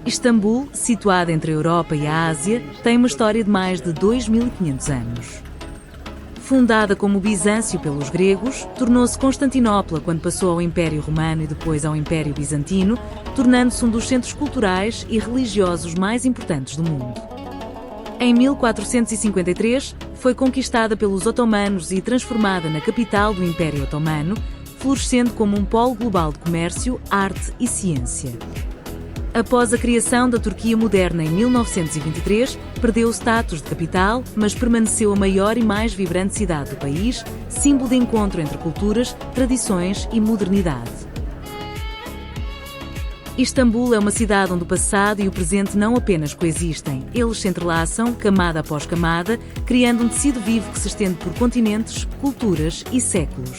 Istambul, situada entre a Europa e a Ásia, tem uma história de mais de 2500 anos. Fundada como Bizâncio pelos gregos, tornou-se Constantinopla quando passou ao Império Romano e depois ao Império Bizantino, tornando-se um dos centros culturais e religiosos mais importantes do mundo. Em 1453, foi conquistada pelos otomanos e transformada na capital do Império Otomano, florescendo como um polo global de comércio, arte e ciência. Após a criação da Turquia moderna em 1923, perdeu o status de capital, mas permaneceu a maior e mais vibrante cidade do país, símbolo de encontro entre culturas, tradições e modernidade. Istambul é uma cidade onde o passado e o presente não apenas coexistem, eles se entrelaçam, camada após camada, criando um tecido vivo que se estende por continentes, culturas e séculos.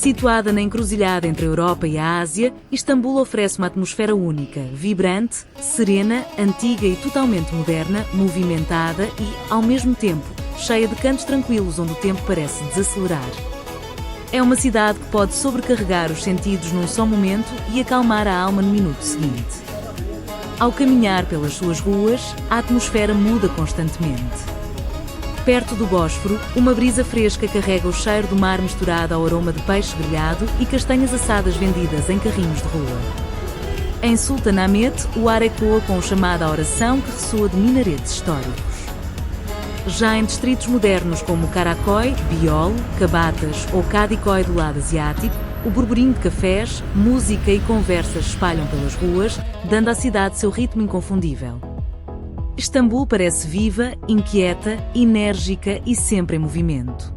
Situada na encruzilhada entre a Europa e a Ásia, Istambul oferece uma atmosfera única, vibrante, serena, antiga e totalmente moderna, movimentada e, ao mesmo tempo, cheia de cantos tranquilos onde o tempo parece desacelerar. É uma cidade que pode sobrecarregar os sentidos num só momento e acalmar a alma no minuto seguinte. Ao caminhar pelas suas ruas, a atmosfera muda constantemente. Perto do Bósforo, uma brisa fresca carrega o cheiro do mar misturado ao aroma de peixe grelhado e castanhas assadas vendidas em carrinhos de rua. Em Sultanahmet, o ar ecoa com o chamado oração que ressoa de minaretes históricos. Já em distritos modernos como Karaköy, Biol, Cabatas ou Kadıköy do lado asiático, o burburinho de cafés, música e conversas espalham pelas ruas, dando à cidade seu ritmo inconfundível. Istambul parece viva, inquieta, enérgica e sempre em movimento.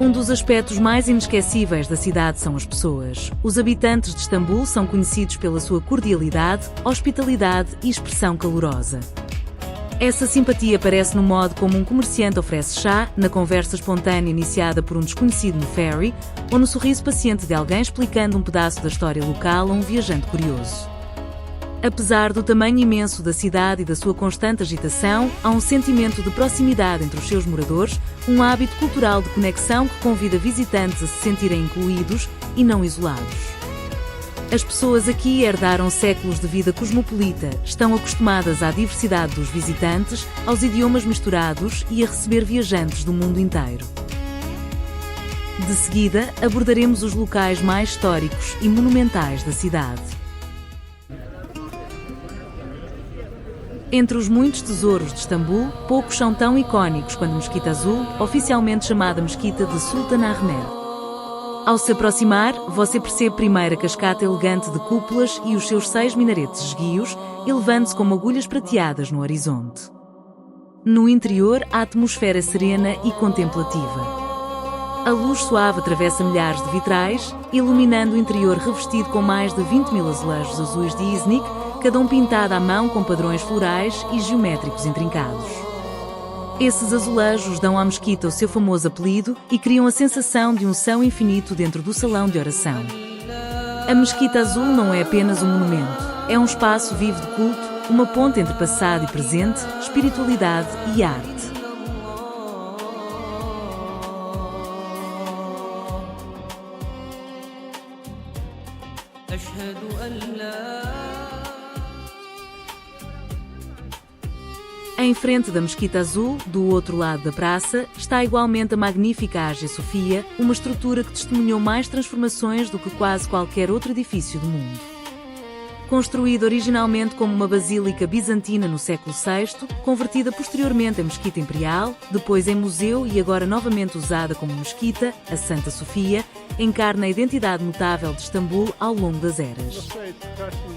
Um dos aspectos mais inesquecíveis da cidade são as pessoas. Os habitantes de Istambul são conhecidos pela sua cordialidade, hospitalidade e expressão calorosa. Essa simpatia aparece no modo como um comerciante oferece chá, na conversa espontânea iniciada por um desconhecido no ferry, ou no sorriso paciente de alguém explicando um pedaço da história local a um viajante curioso. Apesar do tamanho imenso da cidade e da sua constante agitação, há um sentimento de proximidade entre os seus moradores, um hábito cultural de conexão que convida visitantes a se sentirem incluídos e não isolados. As pessoas aqui herdaram séculos de vida cosmopolita, estão acostumadas à diversidade dos visitantes, aos idiomas misturados e a receber viajantes do mundo inteiro. De seguida, abordaremos os locais mais históricos e monumentais da cidade. Entre os muitos tesouros de Istambul, poucos são tão icónicos quanto a Mesquita Azul, oficialmente chamada Mesquita de Sultanahmet. Ao se aproximar, você percebe primeiro a cascata elegante de cúpulas e os seus 6 minaretes esguios, elevando-se como agulhas prateadas no horizonte. No interior, a atmosfera serena e contemplativa. A luz suave atravessa milhares de vitrais, iluminando o interior revestido com mais de 20.000 azulejos azuis de Iznik, cada um pintado à mão com padrões florais e geométricos intrincados. Esses azulejos dão à mesquita o seu famoso apelido e criam a sensação de um céu infinito dentro do salão de oração. A Mesquita Azul não é apenas um monumento, é um espaço vivo de culto, uma ponte entre passado e presente, espiritualidade e arte. Em frente da Mesquita Azul, do outro lado da praça, está igualmente a magnífica Hagia Sofia, uma estrutura que testemunhou mais transformações do que quase qualquer outro edifício do mundo. Construída originalmente como uma basílica bizantina no século VI, convertida posteriormente em mesquita imperial, depois em museu e agora novamente usada como mesquita, a Santa Sofia, encarna a identidade notável de Istambul ao longo das eras.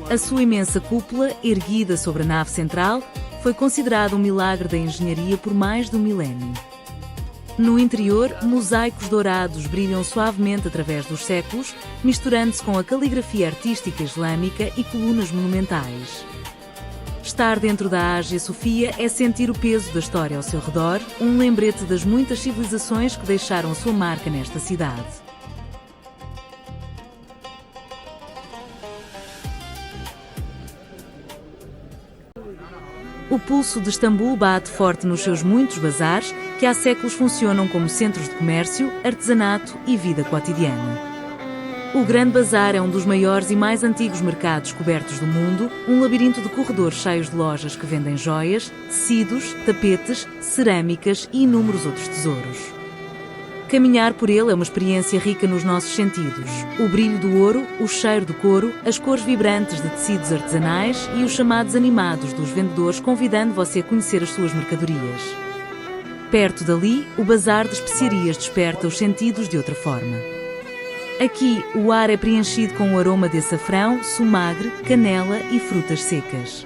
A sua imensa cúpula, erguida sobre a nave central, foi considerada um milagre da engenharia por mais de um milénio. No interior, mosaicos dourados brilham suavemente através dos séculos, misturando-se com a caligrafia artística islâmica e colunas monumentais. Estar dentro da Hagia Sofia é sentir o peso da história ao seu redor, um lembrete das muitas civilizações que deixaram a sua marca nesta cidade. O pulso de Istambul bate forte nos seus muitos bazares, que há séculos funcionam como centros de comércio, artesanato e vida cotidiana. O Grande Bazar é um dos maiores e mais antigos mercados cobertos do mundo, um labirinto de corredores cheios de lojas que vendem joias, tecidos, tapetes, cerâmicas e inúmeros outros tesouros. Caminhar por ele é uma experiência rica nos nossos sentidos. O brilho do ouro, o cheiro do couro, as cores vibrantes de tecidos artesanais e os chamados animados dos vendedores convidando você a conhecer as suas mercadorias. Perto dali, o bazar de especiarias desperta os sentidos de outra forma. Aqui, o ar é preenchido com o aroma de açafrão, sumagre, canela e frutas secas.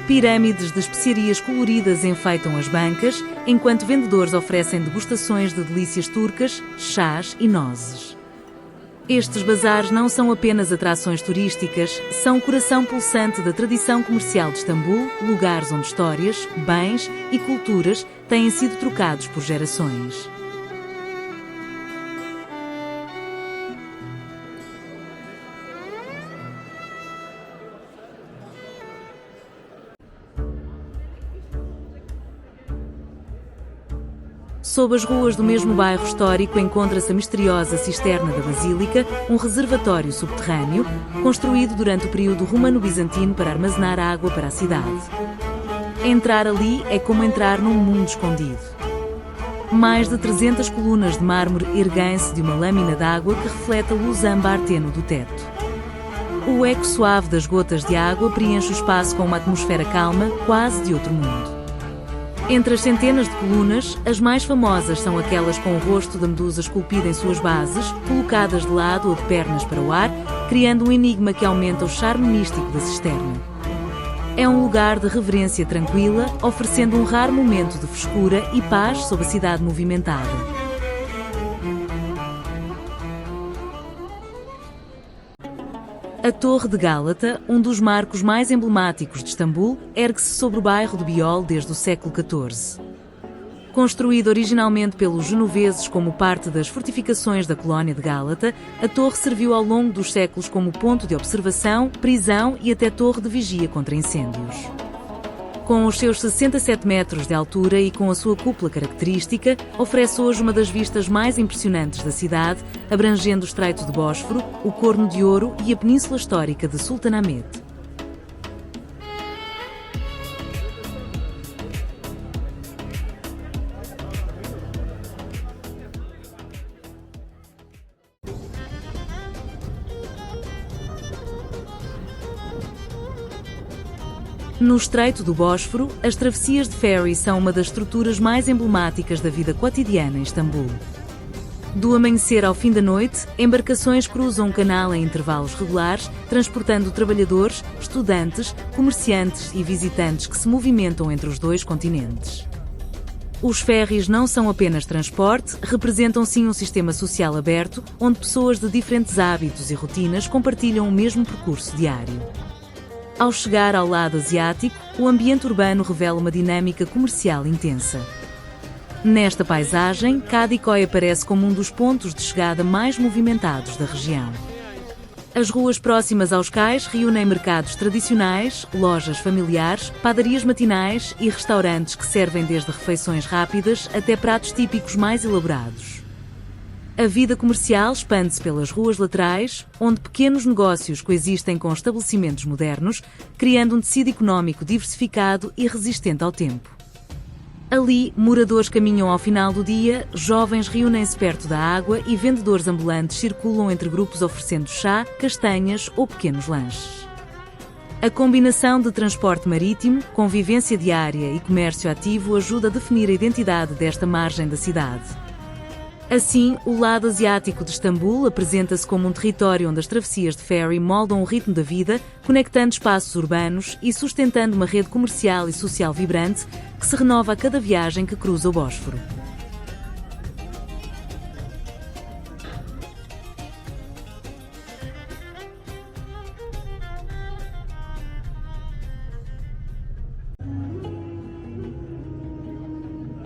Pirâmides de especiarias coloridas enfeitam as bancas, enquanto vendedores oferecem degustações de delícias turcas, chás e nozes. Estes bazares não são apenas atrações turísticas, são o coração pulsante da tradição comercial de Istambul, lugares onde histórias, bens e culturas têm sido trocados por gerações. Sob as ruas do mesmo bairro histórico encontra-se a misteriosa cisterna da Basílica, um reservatório subterrâneo, construído durante o período romano-bizantino para armazenar água para a cidade. Entrar ali é como entrar num mundo escondido. Mais de 300 colunas de mármore erguem-se de uma lâmina d'água que reflete a luz âmbar tênue do teto. O eco suave das gotas de água preenche o espaço com uma atmosfera calma, quase de outro mundo. Entre as centenas de colunas, as mais famosas são aquelas com o rosto da medusa esculpido em suas bases, colocadas de lado ou de pernas para o ar, criando um enigma que aumenta o charme místico da cisterna. É um lugar de reverência tranquila, oferecendo um raro momento de frescura e paz sob a cidade movimentada. A Torre de Gálata, um dos marcos mais emblemáticos de Istambul, ergue-se sobre o bairro de Biol desde o século XIV. Construída originalmente pelos genoveses como parte das fortificações da colónia de Gálata, a torre serviu ao longo dos séculos como ponto de observação, prisão e até torre de vigia contra incêndios. Com os seus 67 metros de altura e com a sua cúpula característica, oferece hoje uma das vistas mais impressionantes da cidade, abrangendo o Estreito de Bósforo, o Corno de Ouro e a Península Histórica de Sultanahmet. No Estreito do Bósforo, as travessias de ferry são uma das estruturas mais emblemáticas da vida cotidiana em Istambul. Do amanhecer ao fim da noite, embarcações cruzam o canal em intervalos regulares, transportando trabalhadores, estudantes, comerciantes e visitantes que se movimentam entre os dois continentes. Os ferries não são apenas transporte, representam sim um sistema social aberto, onde pessoas de diferentes hábitos e rotinas compartilham o mesmo percurso diário. Ao chegar ao lado asiático, o ambiente urbano revela uma dinâmica comercial intensa. Nesta paisagem, Kadikoy aparece como um dos pontos de chegada mais movimentados da região. As ruas próximas aos cais reúnem mercados tradicionais, lojas familiares, padarias matinais e restaurantes que servem desde refeições rápidas até pratos típicos mais elaborados. A vida comercial expande-se pelas ruas laterais, onde pequenos negócios coexistem com estabelecimentos modernos, criando um tecido económico diversificado e resistente ao tempo. Ali, moradores caminham ao final do dia, jovens reúnem-se perto da água e vendedores ambulantes circulam entre grupos oferecendo chá, castanhas ou pequenos lanches. A combinação de transporte marítimo, convivência diária e comércio ativo ajuda a definir a identidade desta margem da cidade. Assim, o lado asiático de Istambul apresenta-se como um território onde as travessias de ferry moldam o ritmo da vida, conectando espaços urbanos e sustentando uma rede comercial e social vibrante que se renova a cada viagem que cruza o Bósforo.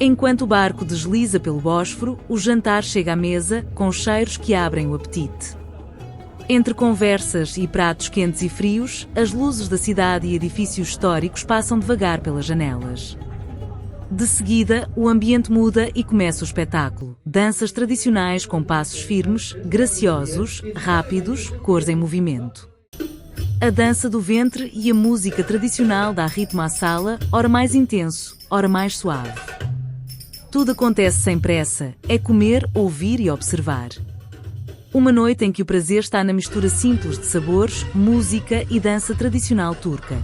Enquanto o barco desliza pelo Bósforo, o jantar chega à mesa, com cheiros que abrem o apetite. Entre conversas e pratos quentes e frios, as luzes da cidade e edifícios históricos passam devagar pelas janelas. De seguida, o ambiente muda e começa o espetáculo. Danças tradicionais com passos firmes, graciosos, rápidos, cores em movimento. A dança do ventre e a música tradicional dá ritmo à sala, ora mais intenso, ora mais suave. Tudo acontece sem pressa, é comer, ouvir e observar. Uma noite em que o prazer está na mistura simples de sabores, música e dança tradicional turca.